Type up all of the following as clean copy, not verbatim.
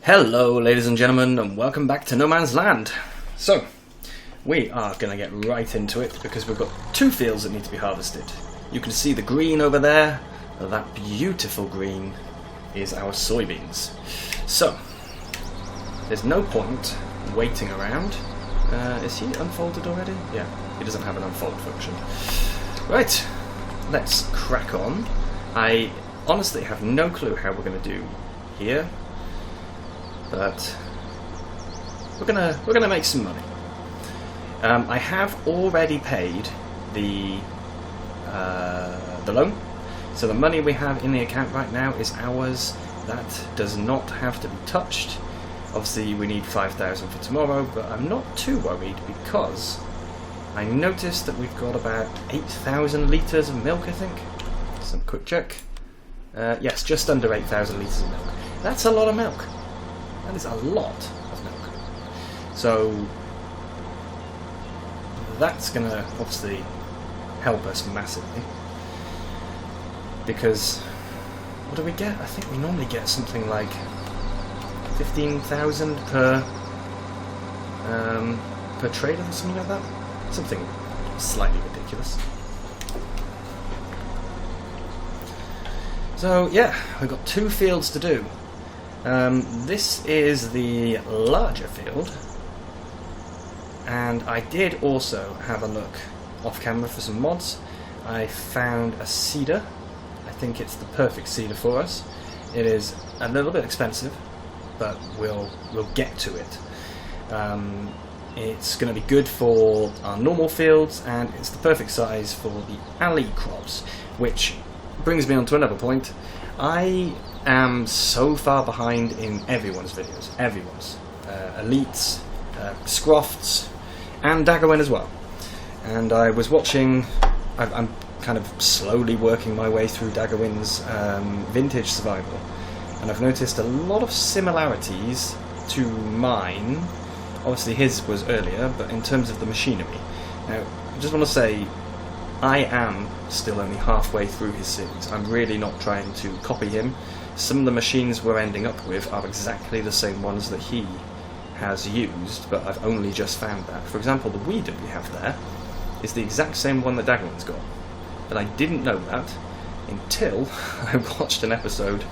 Hello ladies and gentlemen, and welcome back to No Man's Land. So, we are going to get right into it because we've got two fields that need to be harvested. You can see the green over there. That beautiful green is our soybeans. So, there's no point waiting around. Is he unfolded already? Yeah, he doesn't have an unfold function. Right, let's crack on. I honestly have no clue how we're going to do here, but we're gonna make some money. I have already paid the loan, so the money we have in the account right now is ours. That does not have to be touched. Obviously, we need 5,000 for tomorrow, but I'm not too worried because I noticed that we've got about 8,000 litres of milk. I think. Some quick check. Yes, just under 8,000 litres of milk. That's a lot of milk. That is a lot of milk. So that's going to obviously help us massively. Because what do we get? I think we normally get something like 15,000 per trader or something like that. Something slightly ridiculous. So yeah, we've got two fields to do. This is the larger field, and I did also have a look off camera for some mods. I found a seeder. I think it's the perfect seeder for us. It is a little bit expensive, but we'll get to it. It's going to be good for our normal fields, and it's the perfect size for the alley crops, which brings me on to another point. I am so far behind in everyone's videos. Everyone's. Elites, Scrofts, and Daggerwin as well. And I was watching... I'm kind of slowly working my way through Daggerwin's vintage survival, and I've noticed a lot of similarities to mine. Obviously his was earlier, but in terms of the machinery. Now, I just want to say, I am still only halfway through his series. I'm really not trying to copy him. Some of the machines we're ending up with are exactly the same ones that he has used, but I've only just found that. For example, the weeder we have there is the exact same one that Daggerwin's got. But I didn't know that until I watched an episode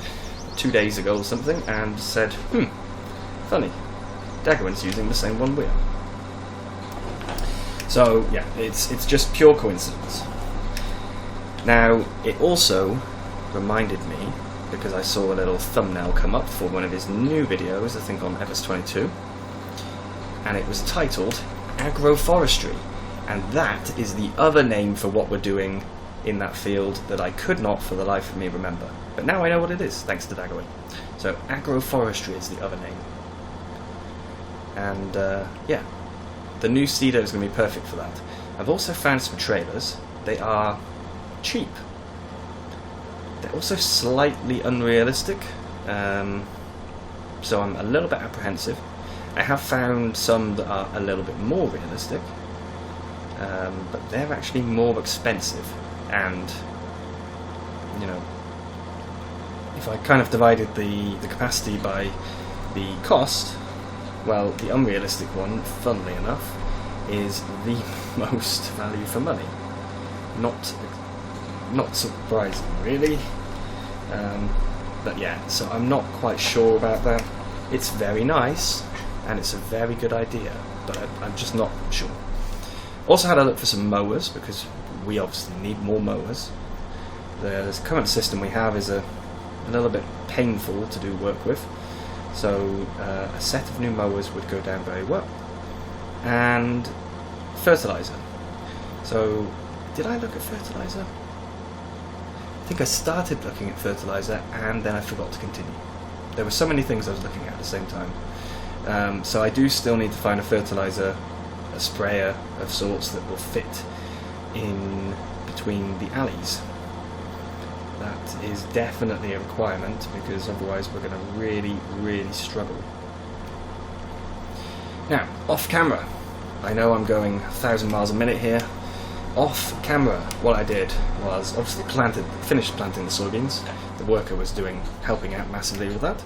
2 days ago or something and said, funny, Daggerwin's using the same one we are. So yeah, it's just pure coincidence. Now, it also reminded me, because I saw a little thumbnail come up for one of his new videos, I think on FS19, and it was titled Agroforestry, and that is the other name for what we're doing in that field that I could not for the life of me remember. But now I know what it is, thanks to Daggerwin. So agroforestry is the other name. And yeah, the new seeder is going to be perfect for that. I've also found some trailers. They are cheap. They're also slightly unrealistic, so I'm a little bit apprehensive. I have found some that are a little bit more realistic, but they're actually more expensive. And, you know, if I kind of divided the capacity by the cost, well, the unrealistic one, funnily enough, is the most value for money. Not surprising, really. But yeah, so I'm not quite sure about that. It's very nice, and it's a very good idea, but I'm just not sure. Also had a look for some mowers, because we obviously need more mowers. The current system we have is a little bit painful to do work with, so a set of new mowers would go down very well. And fertilizer. So, did I look at fertilizer? I think I started looking at fertilizer and then I forgot to continue. There were so many things I was looking at the same time. So I do still need to find a fertilizer, a sprayer of sorts that will fit in between the alleys. That is definitely a requirement, because otherwise we're going to really struggle. Now, off camera. I know I'm going 1,000 miles a minute here. Off camera, what I did was obviously finished planting the soybeans. The worker was helping out massively with that.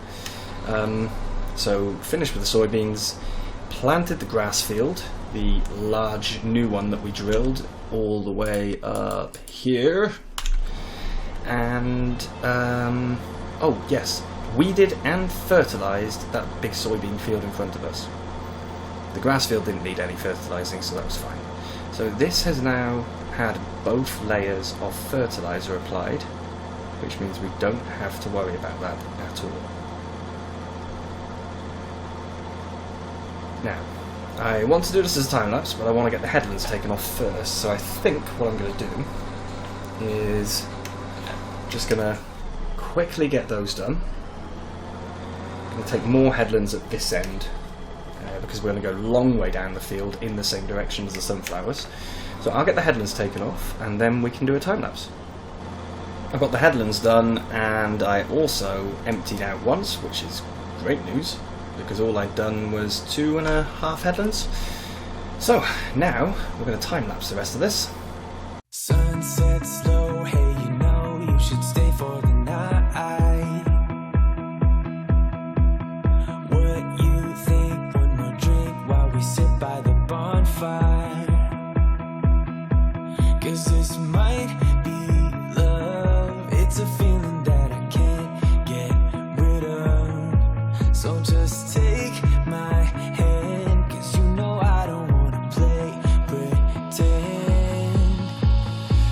So finished with the soybeans, planted the grass field, the large new one that we drilled all the way up here, and oh yes, weeded and fertilised that big soybean field in front of us. The grass field didn't need any fertilising, so that was fine. So this has now had both layers of fertiliser applied, which means we don't have to worry about that at all. Now, I want to do this as a time lapse, but I want to get the headlands taken off first, so I think what I'm going to do is just going to quickly get those done. I'm going to take more headlands at this end, because we're going to go a long way down the field in the same direction as the sunflowers. So I'll get the headlands taken off, and then we can do a time lapse. I've got the headlands done, and I also emptied out once, which is great news, because all I'd done was 2.5 headlands. So now we're going to time lapse the rest of this. Sunset slow, hey, you know you should stay for the night. What you think? One more drink while we sit by the bonfire. 'Cause this might be love. It's a feeling that I can't get rid of. So just take my hand, 'cause you know I don't wanna play pretend.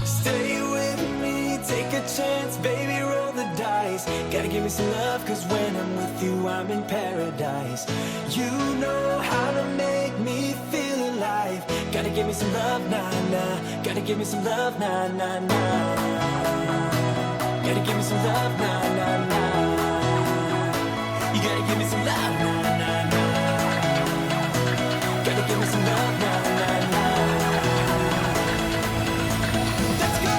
Stay with me, take a chance, baby, roll the dice. Gotta give me some love, 'cause when I'm with you, I'm in paradise. You know how to make me feel alive. Gotta give me some love, nah, nah. Gotta give me some love, nah, nah, nah. Gotta give me some love, nah, nah, nah. You gotta give me some love, nah, nah, nah. Gotta give me some love, nah, nah, nah. Let's go!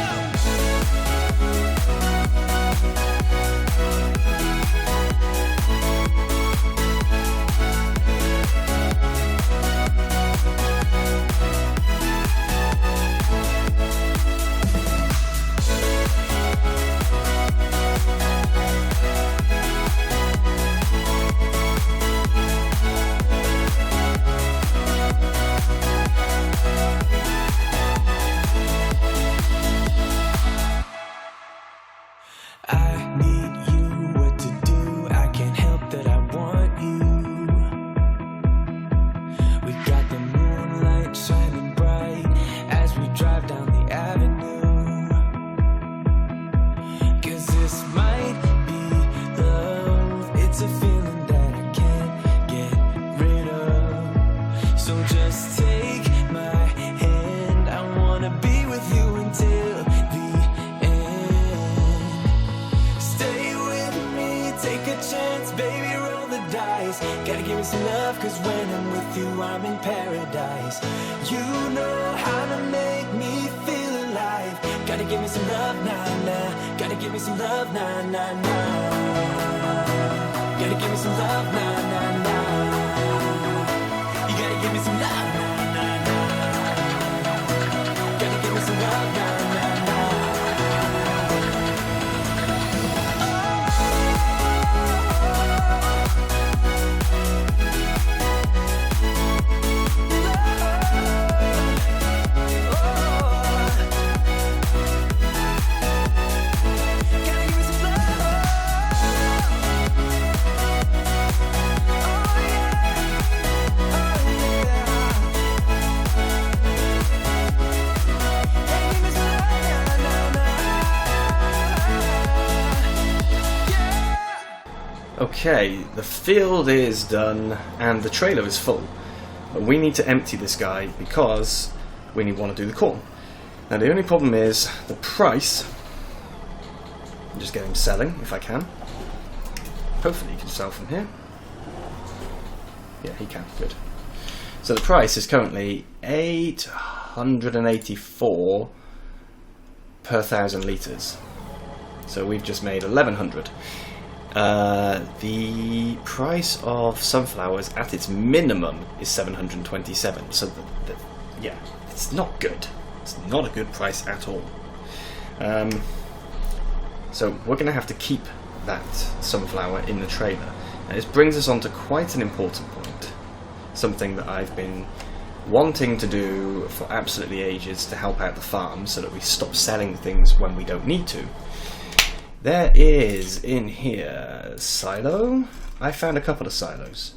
I need you, what to do, I can't help that I want you. We got the moonlight shining bright as we drive down the avenue. 'Cause this might be love, it's a feeling that I can't get rid of. So just take my hand, I wanna be with you until the end. Stay with me, take a chance, baby, roll the dice. Gotta give me some love, 'cause when I'm with you, I'm in paradise. You know how to make me feel alive. Gotta give me some love, nah, nah. Gotta give me some love, nah, nah, nah. Gotta give me some love, nah, nah, nah. You gotta give me some love, nah, nah, nah. Gotta give me some love, nah, nah, nah. Okay, the field is done and the trailer is full, but we need to empty this guy because we want to do the corn. Now the only problem is the price. I'm just get him selling if I can. Hopefully he can sell from here. Yeah, he can, good. So the price is currently 884 per 1,000 litres. So we've just made 1,100. The price of sunflowers at its minimum is 727. So yeah, it's not good. It's not a good price at all. So we're going to have to keep that sunflower in the trailer, And this brings us on to quite an important point, something that I've been wanting to do for absolutely ages to help out the farm so that we stop selling things when we don't need to. There is in here silo. I found a couple of silos.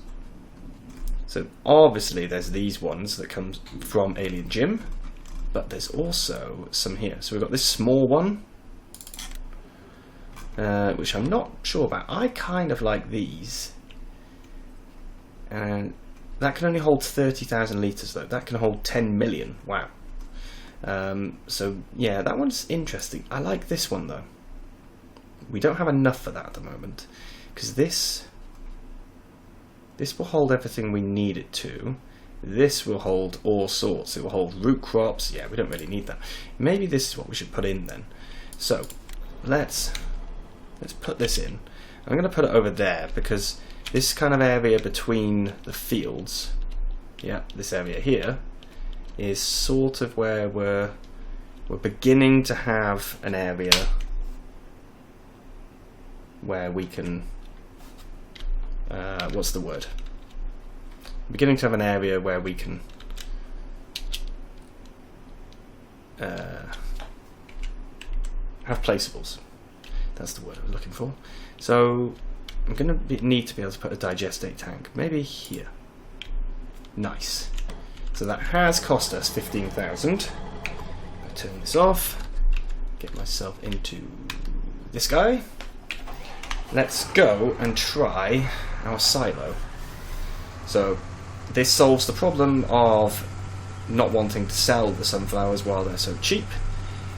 So obviously there's these ones that come from Alien Gym, but there's also some here. So we've got this small one, which I'm not sure about. I kind of like these. And that can only hold 30,000 litres though. That can hold 10 million. Wow. So yeah, that one's interesting. I like this one though. We don't have enough for that at the moment, because this will hold everything we need it to. This will hold all sorts. It will hold root crops. Yeah, we don't really need that. Maybe this is what we should put in then. So let's put this in. I'm going to put it over there because this kind of area between the fields, yeah, this area here, is sort of where we're beginning to have an area where we can, what's the word? Beginning to have an area where we can have placeables. That's the word I was looking for. So I'm going to need to be able to put a digestate tank, maybe here. Nice. So that has cost us 15,000. I'll turn this off, get myself into this guy. Let's go and try our silo. So this solves the problem of not wanting to sell the sunflowers while they're so cheap,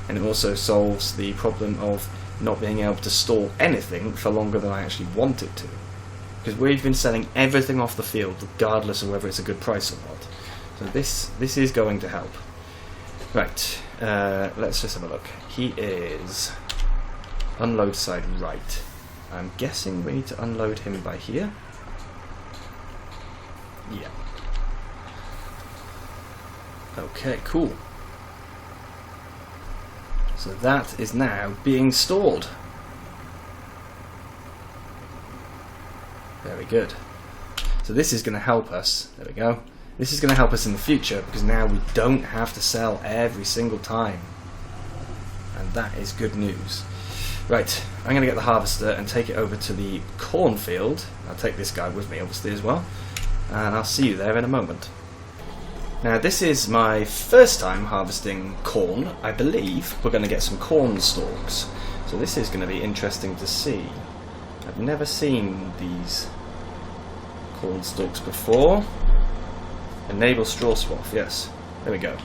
and it also solves the problem of not being able to store anything for longer than I actually want it to, because we've been selling everything off the field regardless of whether it's a good price or not. So this is going to help. Right, let's just have a look. He is unload side right. I'm guessing we need to unload him by here. Yeah. Okay, cool. So that is now being stored. Very good. So this is going to help us. There we go. This is going to help us in the future because now we don't have to sell every single time. And that is good news. Right, I'm going to get the harvester and take it over to the cornfield. I'll take this guy with me obviously as well. And I'll see you there in a moment. Now this is my first time harvesting corn. I believe we're going to get some corn stalks. So this is going to be interesting to see. I've never seen these corn stalks before. Enable straw swap, yes. There we go.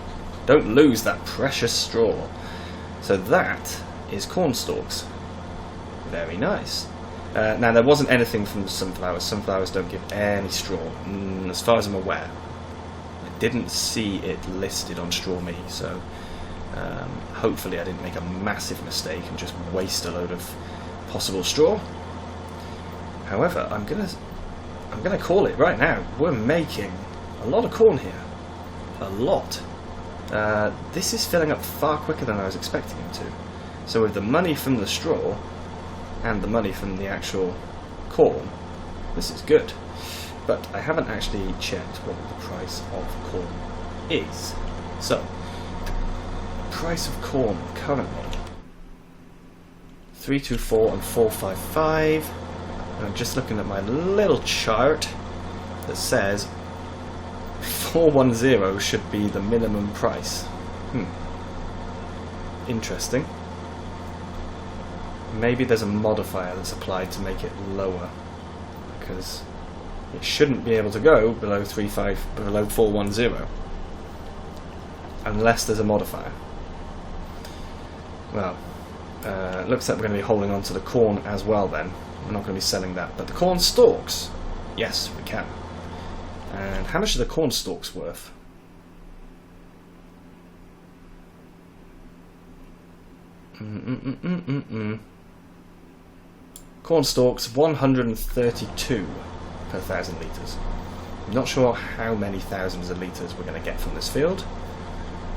Don't lose that precious straw. So that is corn stalks. Very nice. Now there wasn't anything from the sunflowers. Sunflowers don't give any straw, as far as I'm aware. I didn't see it listed on Straw Me, so hopefully I didn't make a massive mistake and just waste a load of possible straw. However, I'm gonna call it right now. We're making a lot of corn here. A lot. This is filling up far quicker than I was expecting it to. So with the money from the straw and the money from the actual corn, this is good. But I haven't actually checked what the price of corn is. So, the price of corn currently 324 and 455. And I'm just looking at my little chart that says 410 should be the minimum price. Interesting. Maybe there's a modifier that's applied to make it lower, because it shouldn't be able to go below 410 unless there's a modifier. Well, looks like we're going to be holding on to the corn as well then. We're not going to be selling that, but the corn stalks, yes, we can. And how much are the corn stalks worth? Corn stalks 132 per 1,000 litres. I'm not sure how many thousands of litres we're going to get from this field.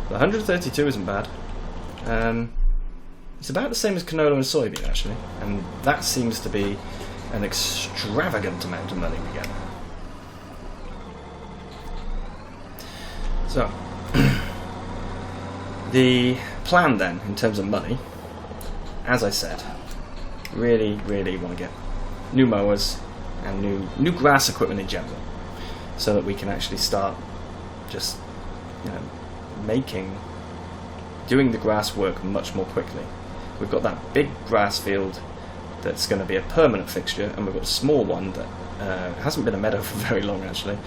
But 132 isn't bad. It's about the same as canola and soybean actually, and that seems to be an extravagant amount of money we get. So, the plan then, in terms of money, as I said, really want to get new mowers and new grass equipment in general, so that we can actually start just, you know, doing the grass work much more quickly. We've got that big grass field that's going to be a permanent fixture, and we've got a small one that hasn't been a meadow for very long actually,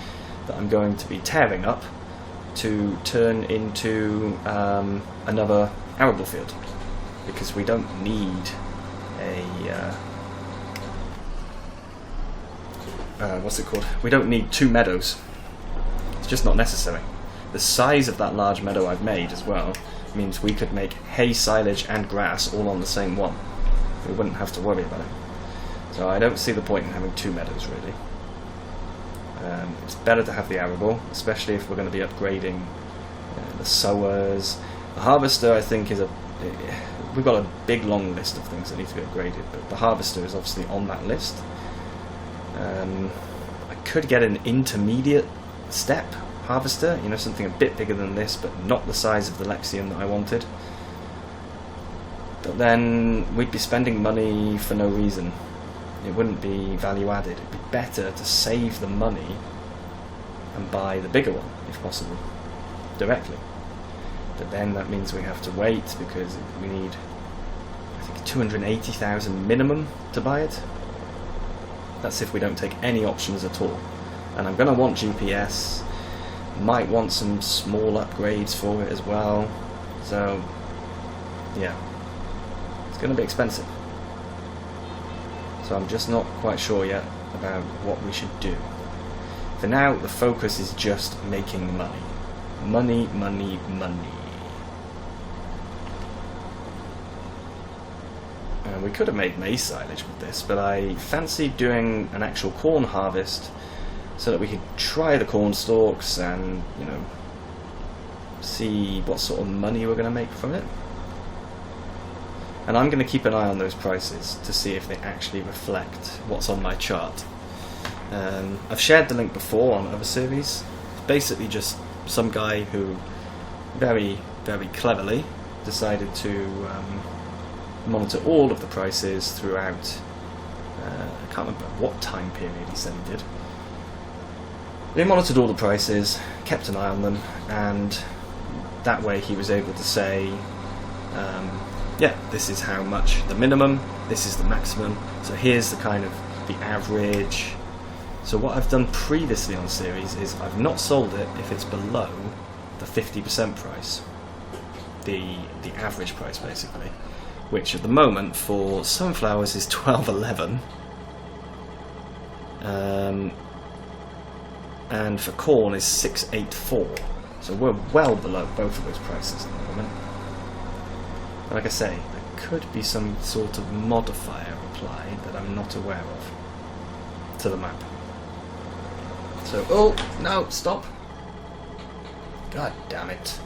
that I'm going to be tearing up to turn into another arable field, because we don't need what's it called? We don't need two meadows. It's just not necessary. The size of that large meadow I've made as well means we could make hay, silage and grass all on the same one. We wouldn't have to worry about it. So I don't see the point in having two meadows really. It's better to have the arable, especially if we're going to be upgrading the sowers. The harvester, I think, we've got a big long list of things that need to be upgraded, but the harvester is obviously on that list. I could get an intermediate step harvester, you know, something a bit bigger than this, but not the size of the Lexium that I wanted. But then we'd be spending money for no reason. It wouldn't be value added. It'd be better to save the money and buy the bigger one, if possible, directly. But then that means we have to wait, because we need, I think, 280,000 minimum to buy it. That's if we don't take any options at all. And I'm going to want GPS, might want some small upgrades for it as well. So, yeah, it's going to be expensive. So I'm just not quite sure yet about what we should do. For now, the focus is just making money. Money, money, money. We could have made maize silage with this, but I fancied doing an actual corn harvest so that we could try the corn stalks and, you know, see what sort of money we're going to make from it. And I'm going to keep an eye on those prices to see if they actually reflect what's on my chart. I've shared the link before on other series. It's basically just some guy who very cleverly decided to monitor all of the prices throughout, I can't remember what time period he said he did. They monitored all the prices, kept an eye on them, and that way he was able to say, yeah, this is how much the minimum, this is the maximum, so here's the kind of the average. So what I've done previously on series is I've not sold it if it's below the 50% price, the average price basically, which at the moment for sunflowers is 12.11, and for corn is 6.84. So we're well below both of those prices at the moment. But like I say, there could be some sort of modifier applied that I'm not aware of to the map. So, oh, no, stop. God damn it.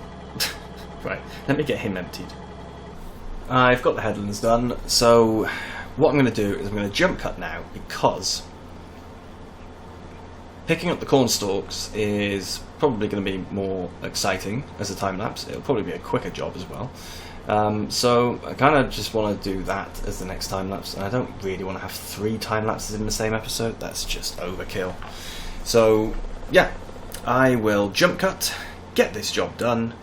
Right, let me get him emptied. I've got the headlands done, so what I'm going to do is I'm going to jump cut now, because picking up the corn stalks is probably going to be more exciting as a time lapse. It'll probably be a quicker job as well. So I kind of just want to do that as the next time lapse, and I don't really want to have 3 time lapses in the same episode. That's just overkill. So yeah, I will jump cut, get this job done,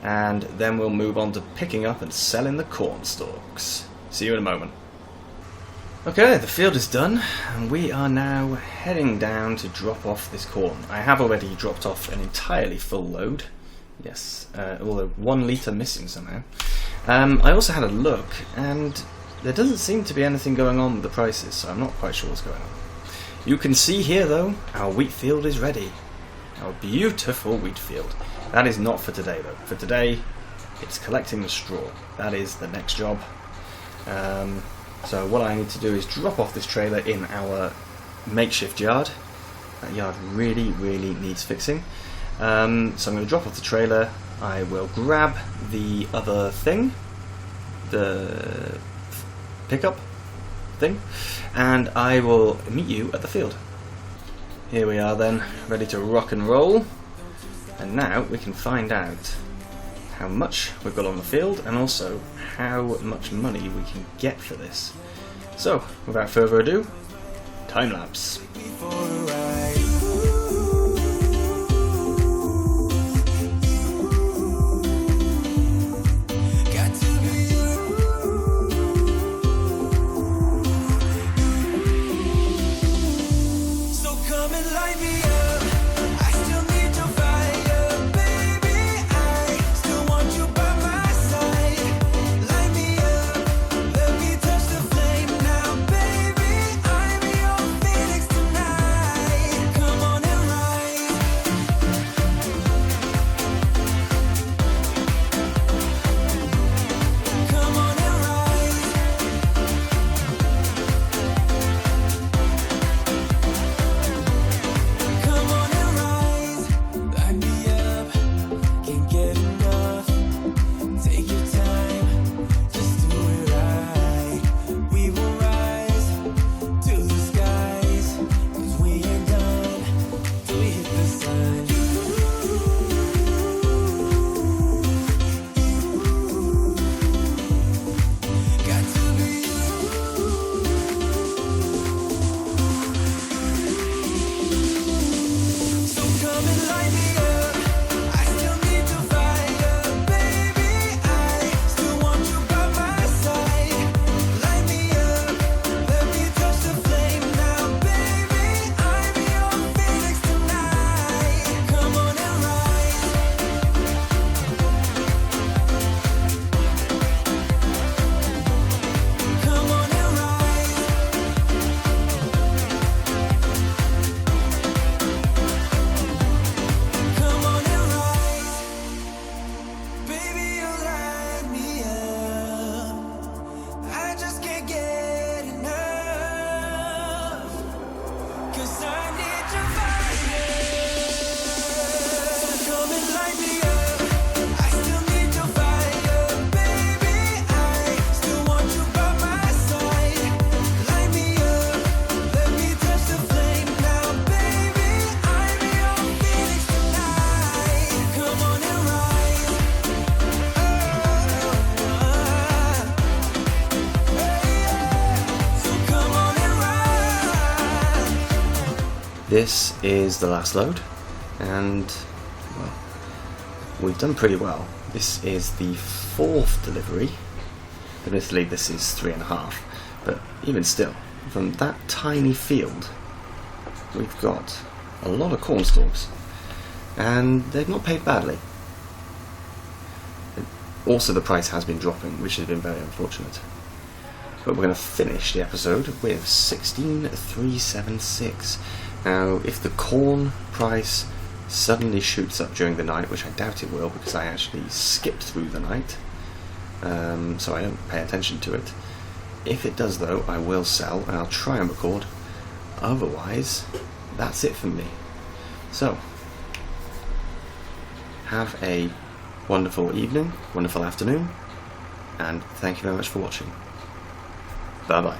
and then we'll move on to picking up and selling the corn stalks. See you in a moment. Okay, the field is done, and we are now heading down to drop off this corn. I have already dropped off an entirely full load. Yes, although 1 litre missing somehow. I also had a look, and there doesn't seem to be anything going on with the prices, so I'm not quite sure what's going on. You can see here, though, our wheat field is ready. Our beautiful wheat field. That is not for today, though. For today, it's collecting the straw. That is the next job. So what I need to do is drop off this trailer in our makeshift yard. That yard really needs fixing. So I'm going to drop off the trailer. I will grab the other thing, the pickup, thing, and I will meet you at the field. Here we are then, ready to rock and roll, and now we can find out how much we've got on the field and also how much money we can get for this. So, without further ado, time lapse. This is the last load, and well, we've done pretty well. This is the 4th delivery. Admittedly, this is 3.5, but even still, from that tiny field, we've got a lot of corn stalks, and they've not paid badly. Also, the price has been dropping, which has been very unfortunate. But we're going to finish the episode with 16,376. Now, if the corn price suddenly shoots up during the night, which I doubt it will because I actually skipped through the night, so I don't pay attention to it. If it does though, I will sell and I'll try and record. Otherwise, that's it from me. So, have a wonderful evening, wonderful afternoon, and thank you very much for watching. Bye bye.